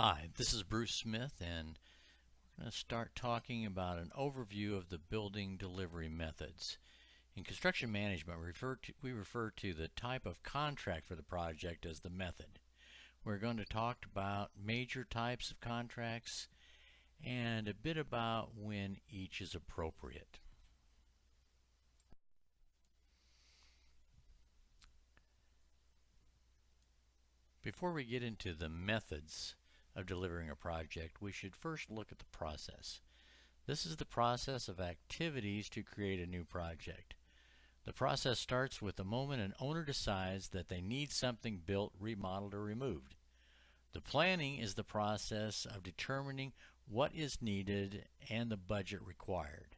Hi, this is Bruce Smith, and we're going to start talking about an overview of the building delivery methods. In construction management, we refer to the type of contract for the project as the method. We're going to talk about major types of contracts and a bit about when each is appropriate. Before we get into the methods of delivering a project, we should first look at the process. This is the process of activities to create a new project. The process starts with the moment an owner decides that they need something built, remodeled, or removed. The planning is the process of determining what is needed and the budget required.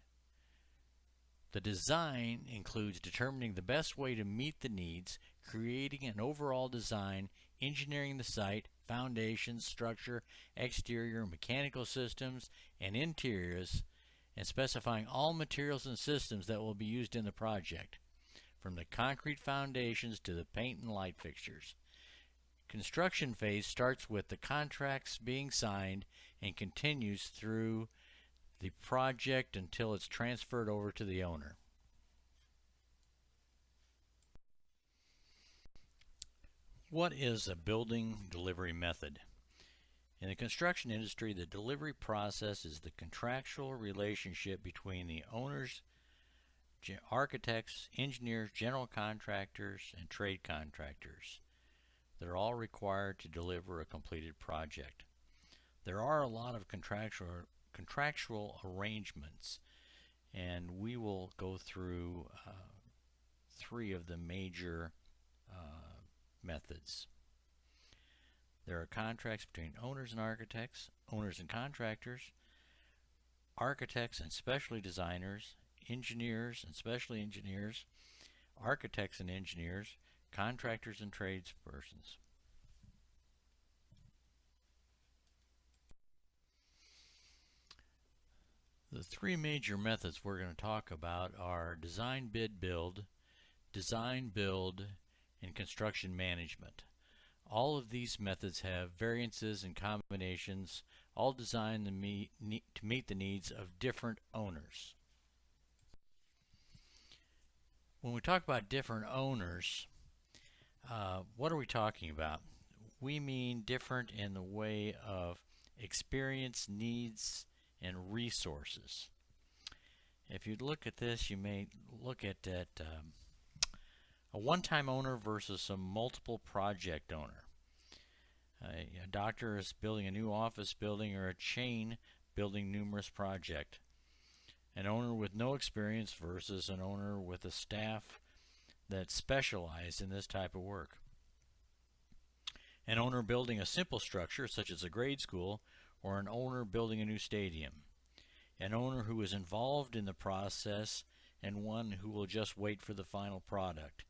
The design includes determining the best way to meet the needs, creating an overall design, engineering the site, foundations, structure, exterior, mechanical systems, and interiors, and specifying all materials and systems that will be used in the project, from the concrete foundations to the paint and light fixtures. Construction phase starts with the contracts being signed and continues through the project until it's transferred over to the owner. What is a building delivery method? In the construction industry, the delivery process is the contractual relationship between the owners, architects, engineers, general contractors, and trade contractors. They're all required to deliver a completed project. There are a lot of contractual arrangements, and we will go through three of the major methods. There are contracts between owners and architects, owners and contractors, architects and specialty designers, engineers and specialty engineers, architects and engineers, contractors and tradespersons. The three major methods we're going to talk about are design, bid, build, design, build, and construction management. All of these methods have variances and combinations, all designed to meet the needs of different owners. When we talk about different owners, what are we talking about? We mean different in the way of experience, needs, and resources. If you look at this, you may look at a one-time owner versus a multiple project owner. A doctor is building a new office building, or a chain building numerous projects. An owner with no experience versus an owner with a staff that specialize in this type of work. An owner building a simple structure such as a grade school, or an owner building a new stadium. An owner who is involved in the process and one who will just wait for the final product.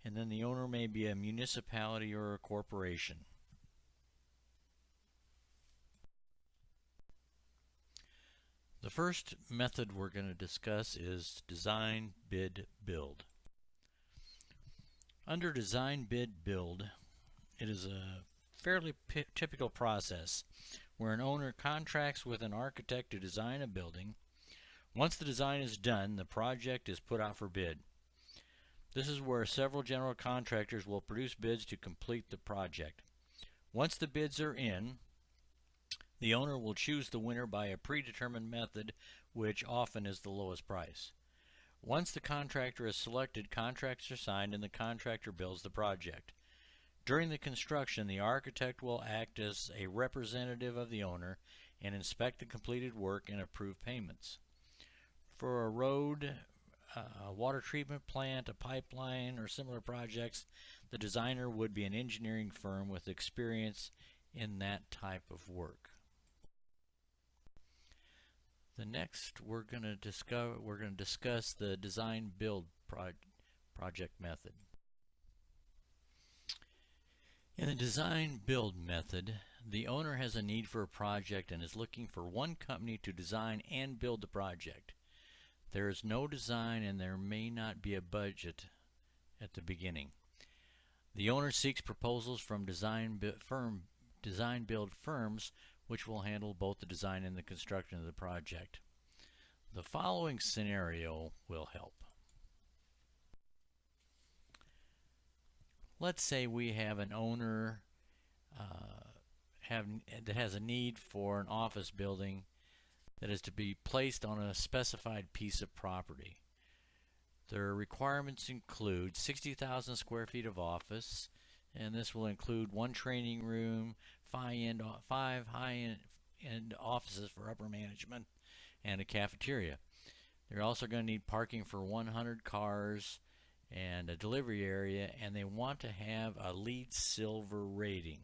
And then the owner may be a municipality or a corporation. The first method we're going to discuss is design, bid, build. Under design, bid, build, it is a fairly typical process where an owner contracts with an architect to design a building. Once the design is done, the project is put out for bid. This is where several general contractors will produce bids to complete the project. Once the bids are in, the owner will choose the winner by a predetermined method, which often is the lowest price. Once the contractor is selected, contracts are signed and the contractor builds the project. During the construction, the architect will act as a representative of the owner and inspect the completed work and approve payments. For a road, a water treatment plant, a pipeline, or similar projects, the designer would be an engineering firm with experience in that type of work. The next we're going to discuss the design build project method. In the design build method, the owner has a need for a project and is looking for one company to design and build the project. There is no design and there may not be a budget at the beginning. The owner seeks proposals from design firm design build firms which will handle both the design and the construction of the project. The following scenario will help. Let's say we have an owner that has a need for an office building that is to be placed on a specified piece of property. Their requirements include 60,000 square feet of office, and this will include 1 training room, 5 high-end offices for upper management, and a cafeteria. They're also going to need parking for 100 cars and a delivery area, and they want to have a LEED Silver rating.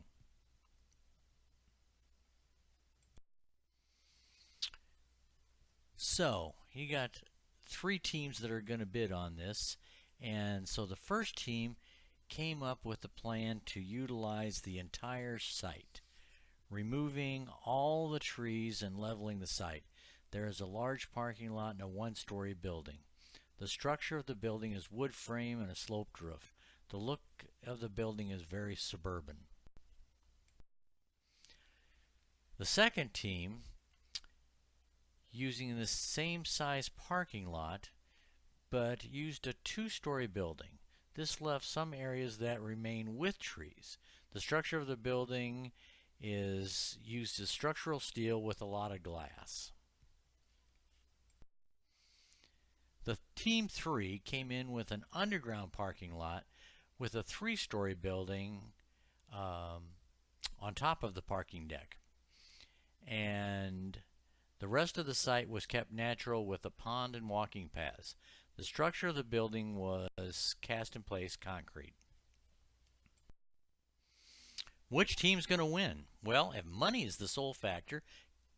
So you got 3 teams that are going to bid on this, and so the first team came up with a plan to utilize the entire site, removing all the trees and leveling the site. There is a large parking lot and a 1-story building. The structure of the building is wood frame and a sloped roof. The look of the building is very suburban. The second team, using the same size parking lot, but used a 2-story building. This left some areas that remain with trees. The structure of the building is used as structural steel with a lot of glass. The team 3 came in with an underground parking lot with a 3-story building on top of the parking deck. And the rest of the site was kept natural with a pond and walking paths. The structure of the building was cast in place concrete. Which team's going to win? Well, if money is the sole factor,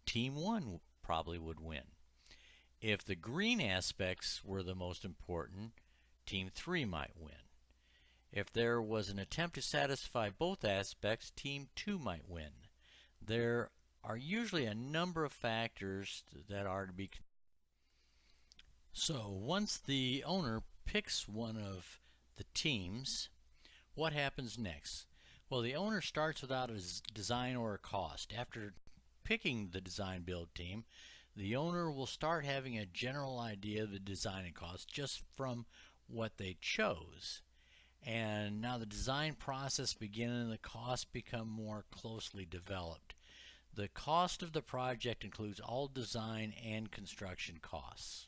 Team 1 probably would win. If the green aspects were the most important, Team 3 might win. If there was an attempt to satisfy both aspects, Team 2 might win. There are usually a number of factors that are to be considered. So once the owner picks one of the teams, what happens next? Well, the owner starts without a design or a cost. After picking the design build team, the owner will start having a general idea of the design and cost just from what they chose. And now the design process begins and the costs become more closely developed. The cost of the project includes all design and construction costs.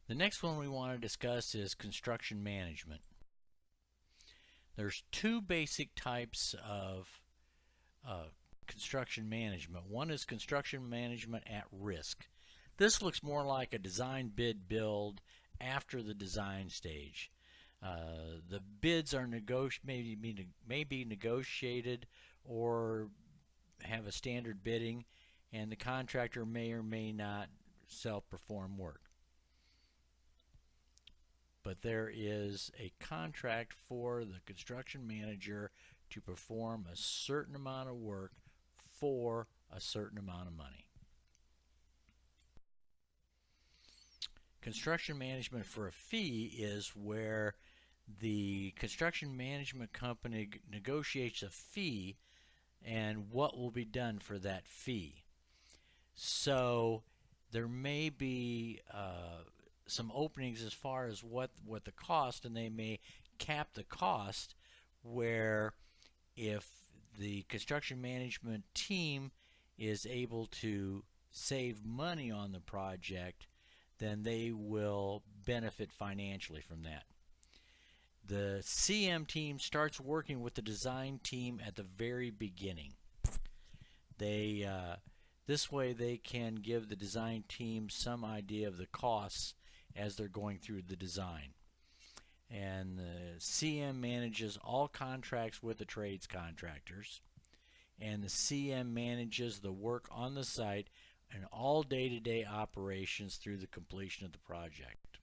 The next one we want to discuss is construction management. There's 2 basic types of construction management. One is construction management at risk. This looks more like a design bid build after the design stage. The bids are may be negotiated or have a standard bidding, and the contractor may or may not self-perform work. But there is a contract for the construction manager to perform a certain amount of work for a certain amount of money. Construction management for a fee is where the construction management company negotiates a fee and what will be done for that fee. So there may be some openings as far as what the cost, and they may cap the cost where if the construction management team is able to save money on the project, then they will benefit financially from that. The CM team starts working with the design team at the very beginning. This way they can give the design team some idea of the costs as they're going through the design. And the CM manages all contracts with the trades contractors, and the CM manages the work on the site and all day-to-day operations through the completion of the project.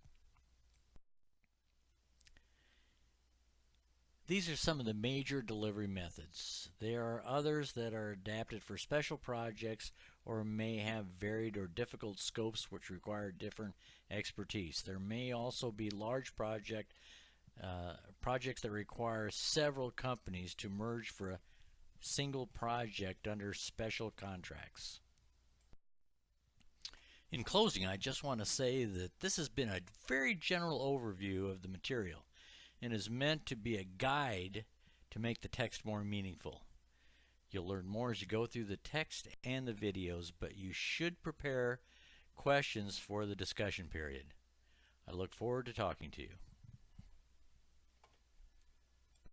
These are some of the major delivery methods. There are others that are adapted for special projects or may have varied or difficult scopes which require different expertise. There may also be large projects projects that require several companies to merge for a single project under special contracts. In closing, I just want to say that this has been a very general overview of the material and is meant to be a guide to make the text more meaningful. You'll learn more as you go through the text and the videos, but you should prepare questions for the discussion period. I look forward to talking to you.